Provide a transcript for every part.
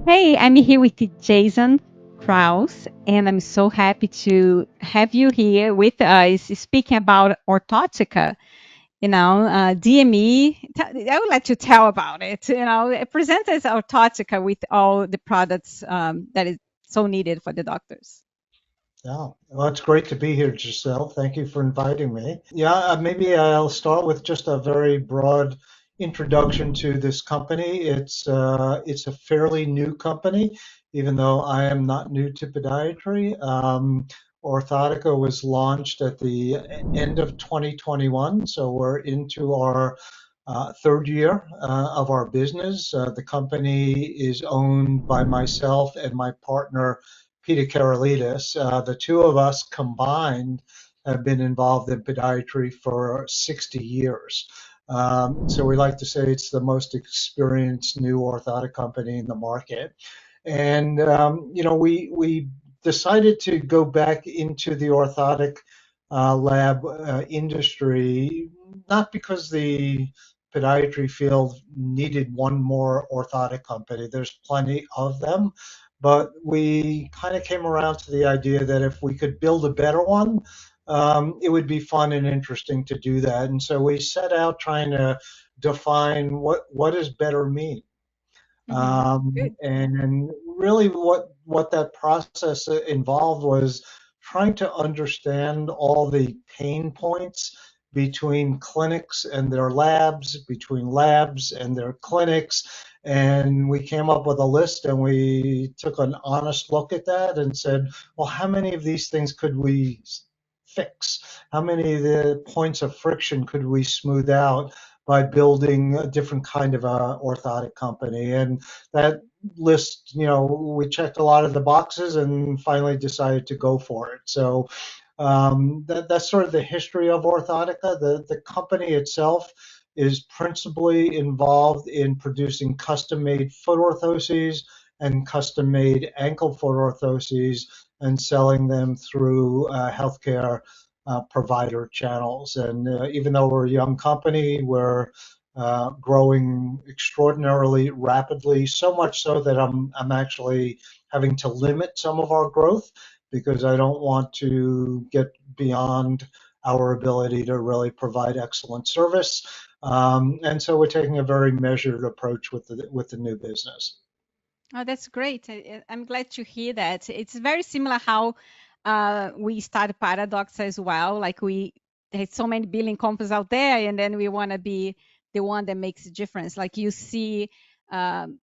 Hey, I'm here with Jason Kraus, and I'm so happy to have you here with us speaking about Orthotica. DME. I would like to tell about it. It presents as Orthotica with all the products that is so needed for the doctors. Yeah, well, it's great to be here, Giselle. Thank you for inviting me. Yeah, maybe I'll start with just a very broad introduction to this company. It's a fairly new company, even though I am not new to podiatry. Orthotica was launched at the end of 2021, so we're into our third year of our business. The company is owned by myself and my partner, Peter Karolidis. The two of us combined have been involved in podiatry for 60 years. So we like to say it's the most experienced new orthotic company in the market. And, we decided to go back into the orthotic lab industry, not because the podiatry field needed one more orthotic company. There's plenty of them, but we kind of came around to the idea that if we could build a better one, it would be fun and interesting to do that. And so we set out trying to define what does better mean. Good. And really, what that process involved was trying to understand all the pain points between clinics and their labs, between labs and their clinics. And we came up with a list and we took an honest look at that and said, well, how many of these things could we fix? How many of the points of friction could we smooth out by building a different kind of a orthotic company? And that list, we checked a lot of the boxes and finally decided to go for it. So that's sort of the history of Orthotica. The company itself is principally involved in producing custom-made foot orthoses and custom-made ankle foot orthoses and selling them through healthcare provider channels. And even though we're a young company, we're growing extraordinarily rapidly, so much so that I'm actually having to limit some of our growth because I don't want to get beyond our ability to really provide excellent service. And so we're taking a very measured approach with the new business. Oh, that's great. I'm glad to hear that. It's very similar how we started ParaDocs as well. Like there's so many billing companies out there, and then we want to be the one that makes a difference. Like you see um,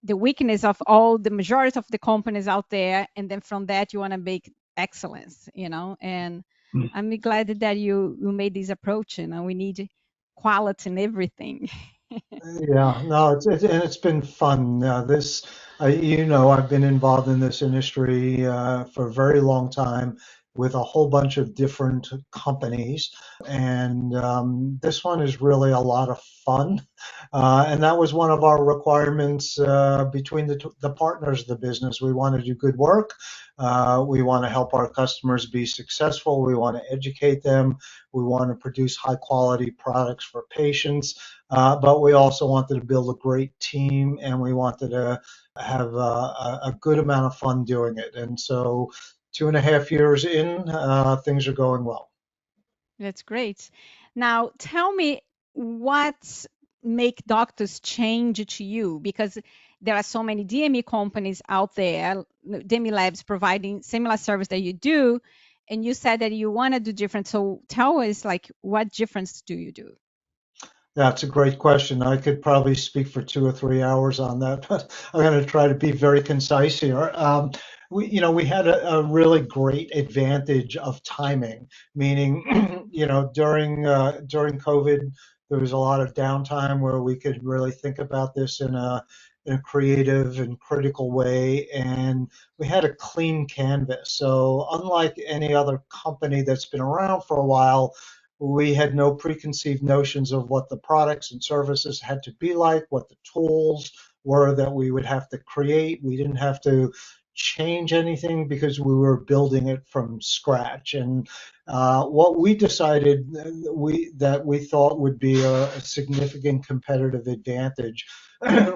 the weakness of all the majority of the companies out there, and then from that you want to make excellence. And I'm glad that you made this approach. We need quality in everything. Yeah, no, and it's been fun. I've been involved in this industry for a very long time with a whole bunch of different companies, and this one is really a lot of fun. And that was one of our requirements between the partners of the business. We want to do good work. We want to help our customers be successful. We want to educate them. We want to produce high quality products for patients. But we also wanted to build a great team and we wanted to have a good amount of fun doing it. And so 2.5 years in, things are going well. That's great. Now, tell me what make doctors change to you, because there are so many DME companies out there, DME labs providing similar service that you do, and you said that you want to do different. So tell us, like, what difference do you do? That's a great question. I could probably speak for 2 or 3 hours on that, but I'm going to try to be very concise here. We had a really great advantage of timing, meaning, during COVID, there was a lot of downtime where we could really think about this in a creative and critical way, and we had a clean canvas. So unlike any other company that's been around for a while, we had no preconceived notions of what the products and services had to be like, what the tools were that we would have to create. We didn't have to change anything because we were building it from scratch. And what we decided that we thought would be a significant competitive advantage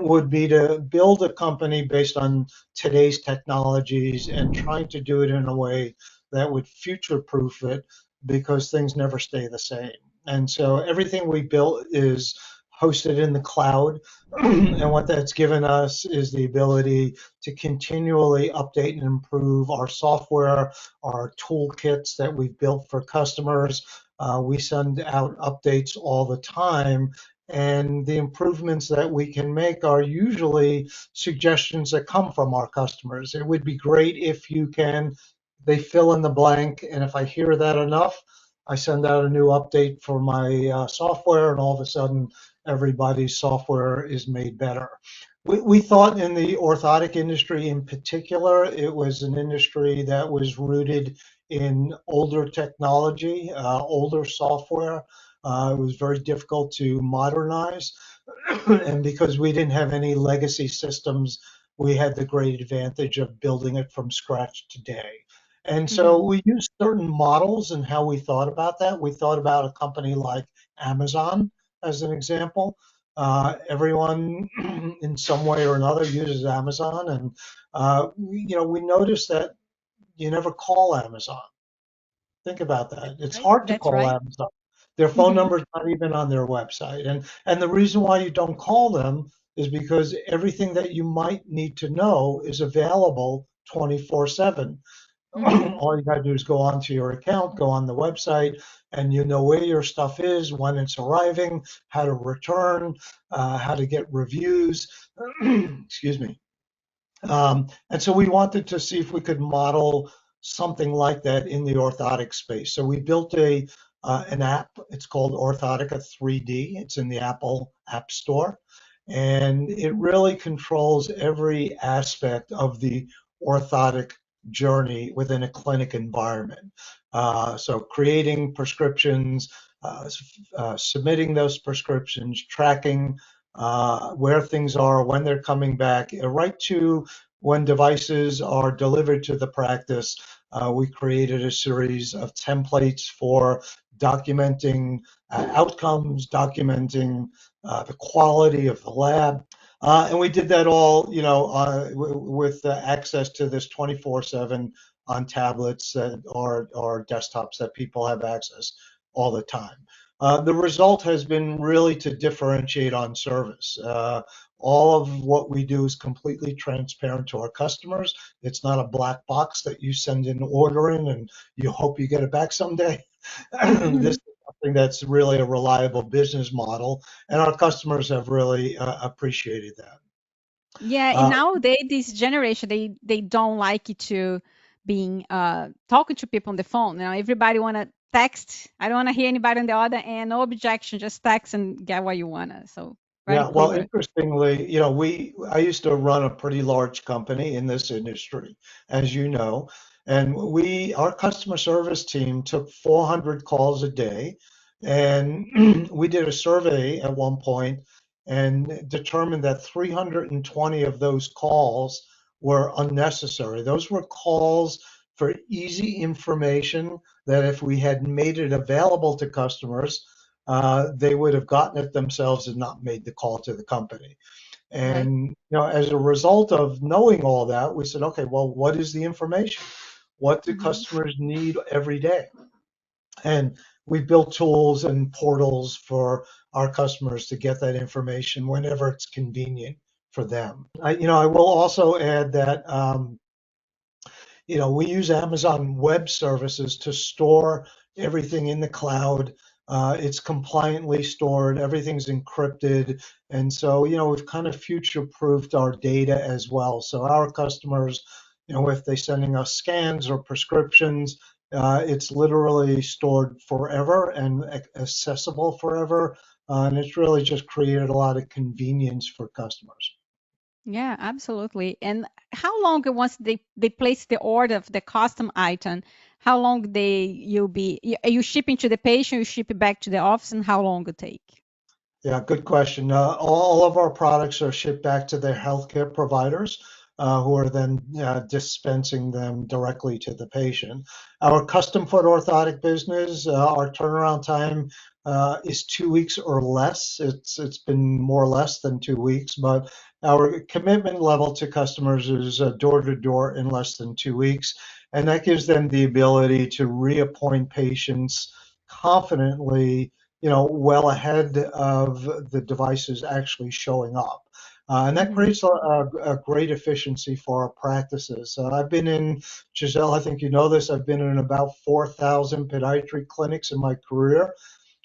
would be to build a company based on today's technologies and trying to do it in a way that would future-proof it because things never stay the same. And so everything we built is hosted in the cloud. And what that's given us is the ability to continually update and improve our software, our toolkits that we've built for customers. We send out updates all the time, and the improvements that we can make are usually suggestions that come from our customers. It would be great if you can, they fill in the blank, and if I hear that enough, I send out a new update for my software, and all of a sudden, everybody's software is made better. We thought in the orthotic industry in particular, it was an industry that was rooted in older technology, older software. It was very difficult to modernize. And because we didn't have any legacy systems, we had the great advantage of building it from scratch today. And so Hmm. we used certain models in how we thought about that. We thought about a company like Amazon as an example. Everyone in some way or another uses Amazon, and we noticed that you never call Amazon. Think about that. It's Right. hard to That's call right. Amazon. Their phone Hmm. number's not even on their website. And the reason why you don't call them is because everything that you might need to know is available 24/7. Hmm. All you got to do is go onto your account, go on the website, and you know where your stuff is, when it's arriving, how to return, how to get reviews. Excuse me. And so we wanted to see if we could model something like that in the orthotic space. So we built an app. It's called Orthotica 3D. It's in the Apple App Store, and it really controls every aspect of the orthotic journey within a clinic environment. So creating prescriptions, submitting those prescriptions, tracking where things are, when they're coming back, right to when devices are delivered to the practice. We created a series of templates for documenting outcomes, documenting the quality of the lab. And we did that all, with access to this 24/7 on tablets or desktops that people have access all the time. The result has been really to differentiate on service. All of what we do is completely transparent to our customers. It's not a black box that you send an order in and you hope you get it back someday. This is something that's really a reliable business model, and our customers have really appreciated that. Yeah, and Uh, nowadays this generation they don't like it to being talking to people on the phone. Now everybody wanna text. I don't wanna hear anybody on the other end. No objection, just text and get what you wanna. So very Yeah, well, clear. interestingly, I used to run a pretty large company in this industry, as you know, and our customer service team took 400 calls a day, and we did a survey at one point and determined that 320 of those calls were unnecessary. Those were calls for easy information that if we had made it available to customers, they would have gotten it themselves and not made the call to the company. Right. And as a result of knowing all that, we said, okay, well, what is the information? What do Hmm. customers need every day? And we built tools and portals for our customers to get that information whenever it's convenient for them. I will also add that we use Amazon Web Services to store everything in the cloud. It's compliantly stored, everything's encrypted. And so, we've kind of future proofed our data as well. So our customers, if they're sending us scans or prescriptions, it's literally stored forever and accessible forever. And it's really just created a lot of convenience for customers. Yeah, absolutely. And how long once they place the order of the custom item, how long are you shipping to the patient, you ship it back to the office, and how long it take? Yeah, good question. All of our products are shipped back to their healthcare providers. who are then dispensing them directly to the patient. Our custom foot orthotic business, our turnaround time is 2 weeks or less. It's been more or less than 2 weeks, but our commitment level to customers is door to door in less than 2 weeks, and that gives them the ability to reappoint patients confidently, well ahead of the devices actually showing up. And that Mhm. creates a great efficiency for our practices. I've been in, Giselle, I think you know this, I've been in about 4,000 podiatry clinics in my career,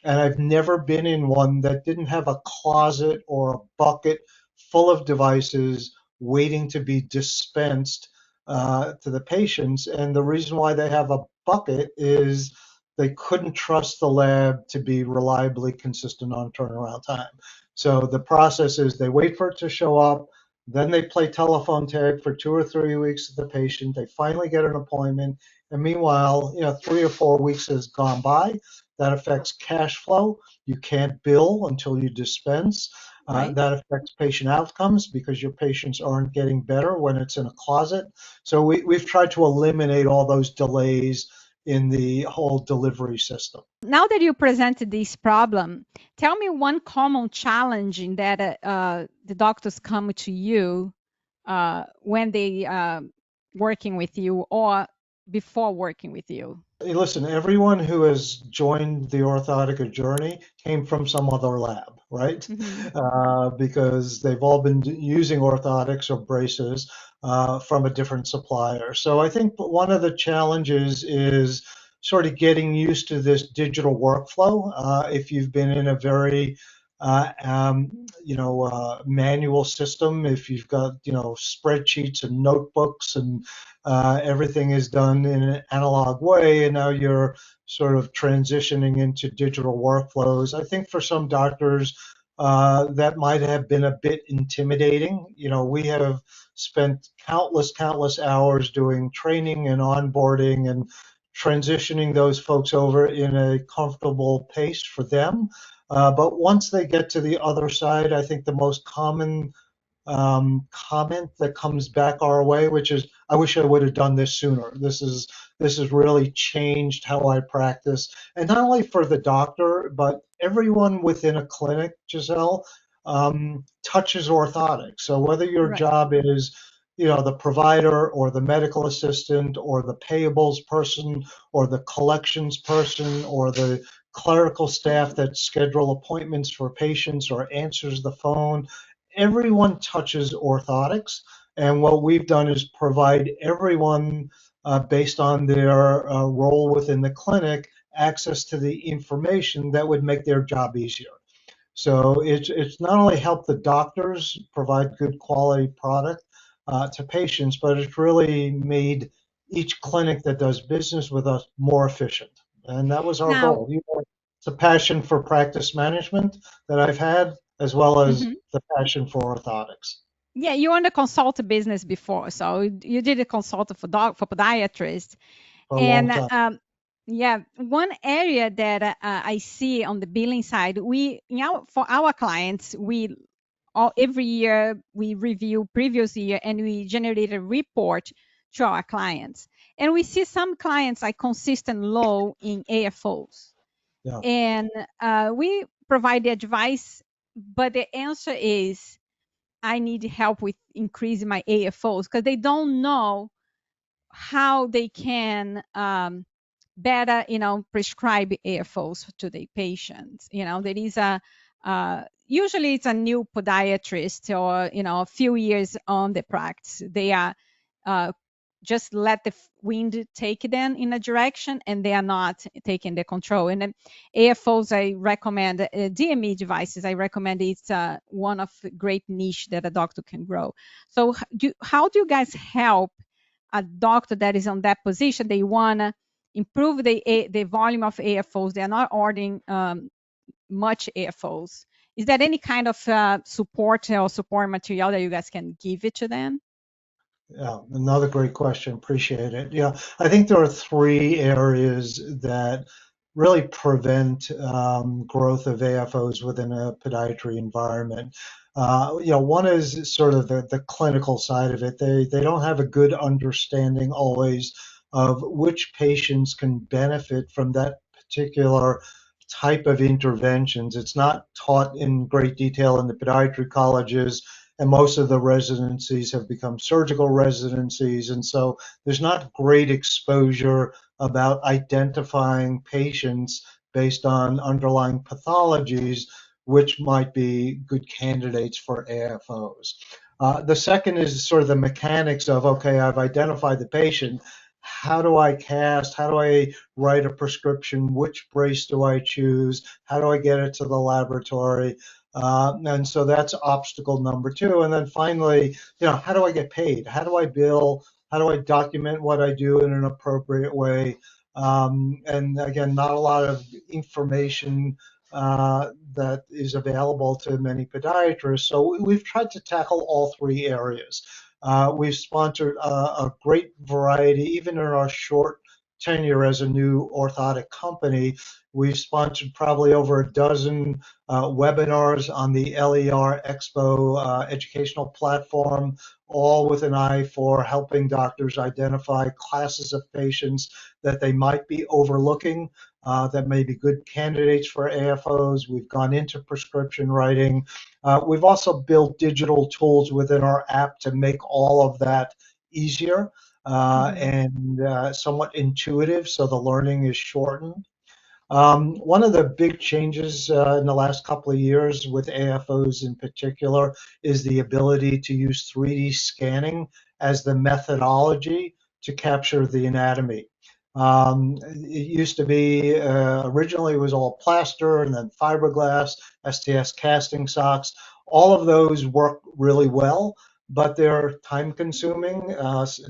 and I've never been in one that didn't have a closet or a bucket full of devices waiting to be dispensed to the patients. And the reason why they have a bucket is they couldn't trust the lab to be reliably consistent on turnaround time. So the process is they wait for it to show up, then they play telephone tag for 2 or 3 weeks with the patient. They finally get an appointment, and meanwhile, 3 or 4 weeks has gone by. That affects cash flow. You can't bill until you dispense. Right. That affects patient outcomes because your patients aren't getting better when it's in a closet. So we've tried to eliminate all those delays in the whole delivery system. Now that you presented this problem, tell me one common challenge in that the doctors come to you when they working with you or before working with you. Hey, listen, everyone who has joined the Orthotica journey came from some other lab, right? Hmm. Because they've all been using orthotics or braces from a different supplier. So I think one of the challenges is sort of getting used to this digital workflow. If you've been in a very manual system, if you've got, spreadsheets and notebooks and everything is done in an analog way, and now you're sort of transitioning into digital workflows. I think for some doctors, that might have been a bit intimidating. We have spent countless hours doing training and onboarding and transitioning those folks over in a comfortable pace for them. But once they get to the other side, I think the most common comment that comes back our way, which is, "I wish I would have done this sooner. This has really changed how I practice," and not only for the doctor, but everyone within a clinic, Giselle, touches orthotics. So whether your Right. job is, the provider or the medical assistant or the payables person or the collections person or the clerical staff that schedule appointments for patients or answers the phone, everyone touches orthotics, and what we've done is provide everyone, based on their role within the clinic, access to the information that would make their job easier. So it's not only helped the doctors provide good quality product to patients, but it's really made each clinic that does business with us more efficient. And that was our Now, goal. It's a passion for practice management that I've had, as well as mhm. the passion for orthotics Yeah, you owned a consult business before, so you did a consult for podiatrists. for a long And time. yeah, one area that I see on the billing side, for our clients, every year we review previous year and we generate a report to our clients. And we see some clients are consistent low in AFOs. Yeah. And we provide the advice, but the answer is I need help with increasing my AFOs because they don't know how they can better, prescribe AFOs to the patients. There is usually it's a new podiatrist or, a few years on the practice. They are uh, just let the wind take them in a direction and they are not taking the control. And then AFOs, I recommend DME devices. I recommend it's one of the great niche that a doctor can grow. So how do you guys help a doctor that is on that position? They want to improve the volume of AFOs. They are not ordering much AFOs. Is there any kind of support or support material that you guys can give it to them? Yeah, another great question. Appreciate it. Yeah, I think there are three areas that really prevent growth of AFOs within a podiatry environment. One is sort of the clinical side of it. They don't have a good understanding always of which patients can benefit from that particular type of interventions. It's not taught in great detail in the podiatry colleges, and most of the residencies have become surgical residencies. And so there's not great exposure about identifying patients based on underlying pathologies, which might be good candidates for AFOs. The second is sort of the mechanics of, okay, I've identified the patient. How do I cast? How do I write a prescription? Which brace do I choose? How do I get it to the laboratory? And so that's obstacle number two. And then finally, how do I get paid? How do I bill? How do I document what I do in an appropriate way? And again, not a lot of information that is available to many podiatrists. So we've tried to tackle all three areas. We've sponsored a great variety, even in our short tenure as a new orthotic company. We've sponsored probably over a dozen webinars on the LER Expo educational platform, all with an eye for helping doctors identify classes of patients that they might be overlooking, that may be good candidates for AFOs. We've gone into prescription writing. We've also built digital tools within our app to make all of that easier and somewhat intuitive, so the learning is shortened. One of the big changes in the last couple of years with AFOs in particular is the ability to use 3D scanning as the methodology to capture the anatomy. It used to be originally it was all plaster and then fiberglass, STS casting socks. All of those work really well, but they're time consuming.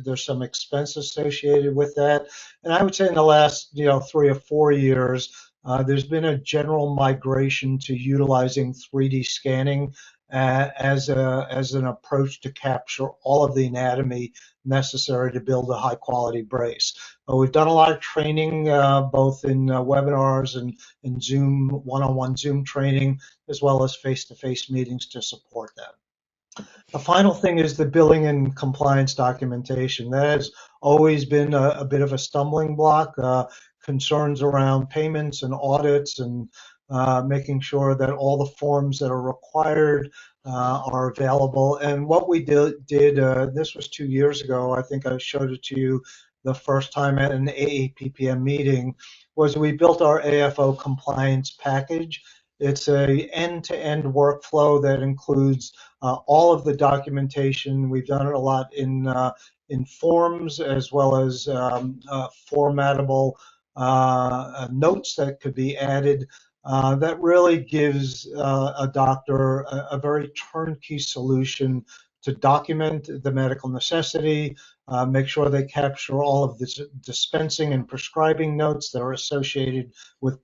There's some expense associated with that. And I would say in the last 3 or 4 years, there's been a general migration to utilizing 3D scanning as an approach to capture all of the anatomy necessary to build a high quality brace. We've done a lot of training, both in webinars and in Zoom, one-on-one Zoom training, as well as face-to-face meetings to support that. The final thing is the billing and compliance documentation. That has always been a bit of a stumbling block. Concerns around payments and audits and making sure that all the forms that are required are available. And what we did this was 2 years ago, I think I showed it to you the first time at an AAPPM meeting, was we built our AFO compliance package. It's a end-to-end workflow that includes all of the documentation. We've done it a lot in forms as well as formatable notes that could be added. That really gives a doctor a very turnkey solution to document the medical necessity, make sure they capture all of the dispensing and prescribing notes that are associated with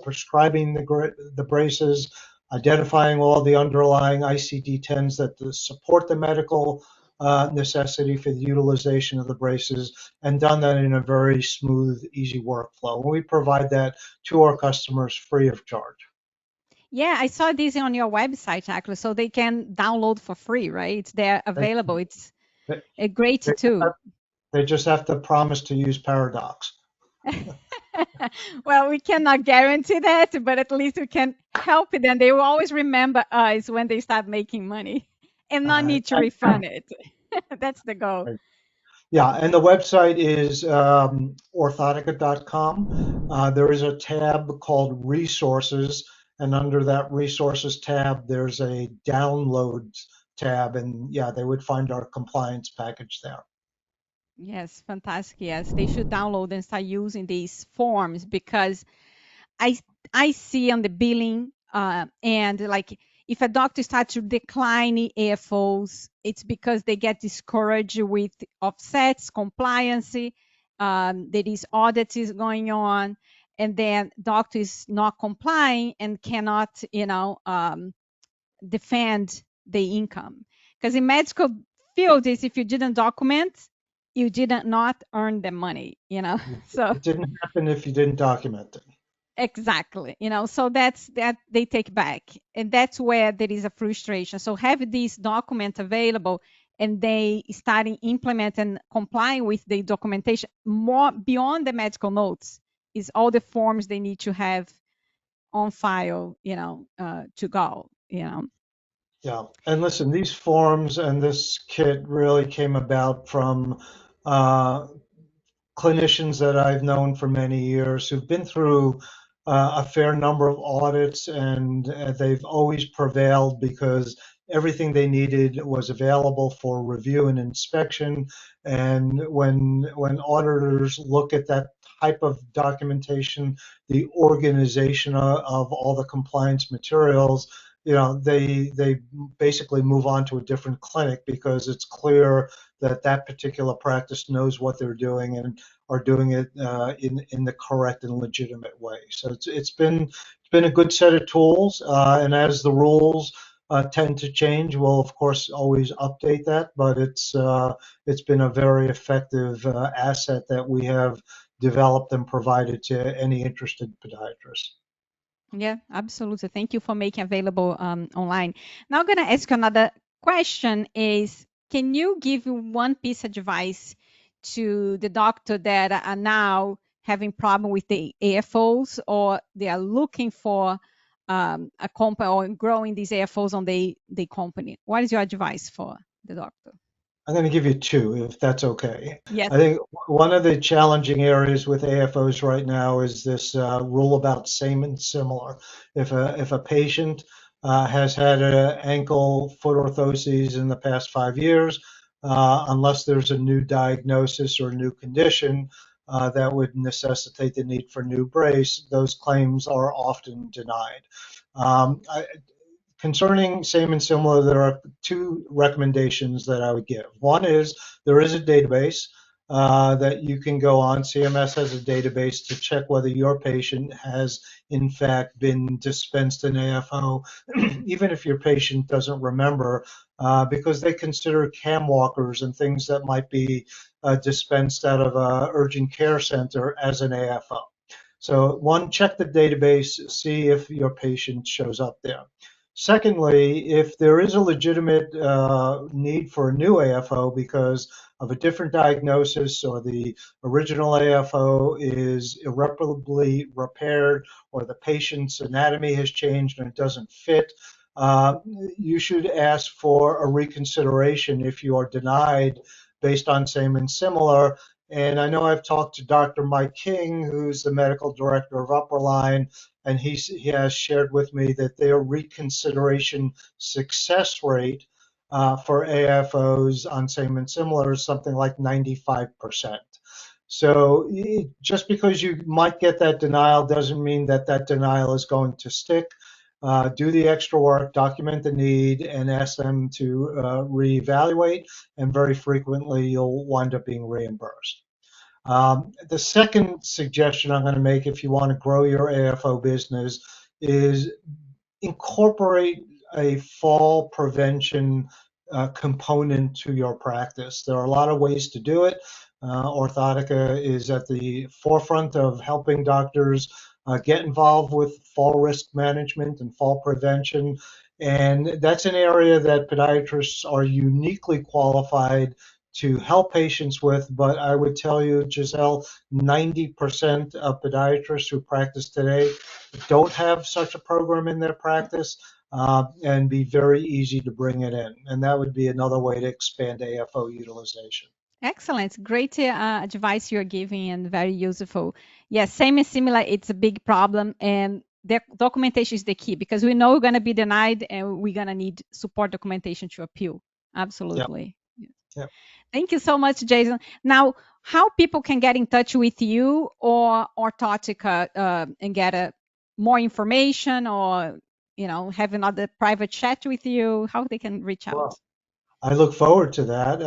prescribing the braces, identifying all the underlying ICD-10s that support the medical necessity for the utilization of the braces, and done that in a very smooth, easy workflow. And we provide that to our customers free of charge. Yeah, I saw this on your website actually, so they can download for free, right? It's there available. It's They, a great they, tool. they just have to promise to use ParaDocs. Well, we cannot guarantee that, but at least we can help them. They will always remember us when they start making money and not Uh, need to refund it. That's the goal. Yeah, and the website is orthotica.com. There is a tab called Resources, and under that Resources tab, there's a Downloads tab, and yeah, they would find our compliance package there. Yes, fantastic. Yes, they should download and start using these forms because I I see on the billing and like if a doctor starts to decline AFOs, it's because they get discouraged with offsets, compliance, there is audits is going on, and then doctor is not complying and cannot, defend the income. Because in medical field is if you didn't document, you didn't not earn the money. So It didn't happen if you didn't document it. Exactly. So that's that they take back. And that's where there is a frustration. So have these documents available and they starting implement and complying with the documentation more beyond the medical notes is all the forms they need to have on file, to go. Yeah. And listen, these forms and this kit really came about from uh, clinicians that I've known for many years who've been through a fair number of audits, and they've always prevailed because everything they needed was available for review and inspection. And when auditors look at that type of documentation, the organization of all the compliance materials, they basically move on to a different clinic because it's clear that that particular practice knows what they're doing and are doing it in the correct and legitimate way. So it's been a good set of tools, and as the rules tend to change, we'll of course always update that. But it's been a very effective asset that we have developed and provided to any interested podiatrist. Yeah, absolutely. Thank you for making available online. Now I'm going to ask you another question is, can you give one piece of advice to the doctor that are now having problem with the AFOs or they are looking for a company or growing these AFOs on the company? What is your advice for the doctor? I'm going to give you two, if that's okay. Yes. I think one of the challenging areas with AFOs right now is this rule about same and similar. If a patient has had an ankle foot orthoses in the past 5 years, unless there's a new diagnosis or new condition that would necessitate the need for new brace, those claims are often denied. I, Concerning same and similar, there are two recommendations that I would give. One is there is a database that you can go on. CMS has a database to check whether your patient has, in fact, been dispensed an AFO, even if your patient doesn't remember, because they consider cam walkers and things that might be dispensed out of an urgent care center as an AFO. So, one, check the database, see if your patient shows up there. Secondly, if there is a legitimate need for a new AFO because of a different diagnosis or the original AFO is irreparably repaired or the patient's anatomy has changed and it doesn't fit, uh, you should ask for a reconsideration if you are denied based on same and similar. And I know I've talked to Dr. Mike King, who's the medical director of Upperline, and he has shared with me that their reconsideration success rate for AFOs on same and similar is something like 95%. So just because you might get that denial doesn't mean that that denial is going to stick. Do the extra work, document the need, and ask them to reevaluate, and very frequently you'll wind up being reimbursed. The second suggestion I'm going to make if you want to grow your AFO business is incorporate a fall prevention component to your practice. There are a lot of ways to do it. Orthotica is at the forefront of helping doctors get involved with fall risk management and fall prevention. And that's an area that podiatrists are uniquely qualified to help patients with. But I would tell you, Giselle, 90% of podiatrists who practice today don't have such a program in their practice, and be very easy to bring it in. And that would be another way to expand AFO utilization. Excellent. Great advice you're giving and very useful. Yes, same and similar. It's a big problem. And the documentation is the key because we know we're going to be denied and we're going to need support documentation to appeal. Yeah, Absolutely. yeah. Thank you so much, Jason. Now, how people can get in touch with you or Orthotica and get more information or, have another private chat with you, how they can reach out? Well, I look forward to that.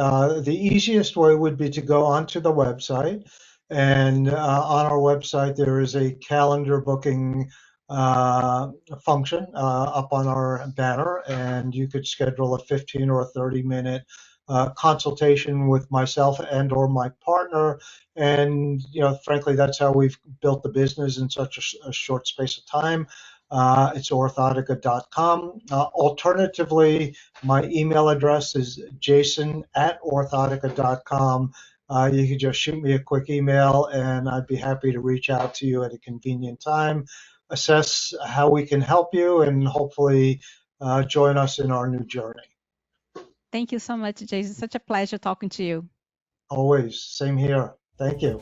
The easiest way would be to go onto the website, and on our website there is a calendar booking function up on our banner, and you could schedule a 15 or a 30-minute consultation with myself and or my partner. And, frankly, that's how we've built the business in such a short space of time. It's orthotica.com. Alternatively, my email address is jason@orthotica.com. You can just shoot me a quick email and I'd be happy to reach out to you at a convenient time, assess how we can help you, and hopefully join us in our new journey. Thank you so much, Jason. Such a pleasure talking to you. Always. Same here. Thank you.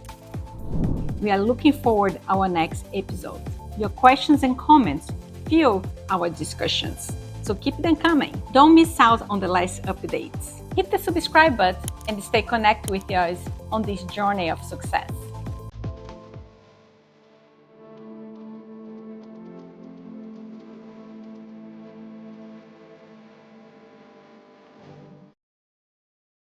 We are looking forward to our next episode. Your questions and comments fuel our discussions, so keep them coming. Don't miss out on the latest updates. Hit the subscribe button and stay connected with us on this journey of success.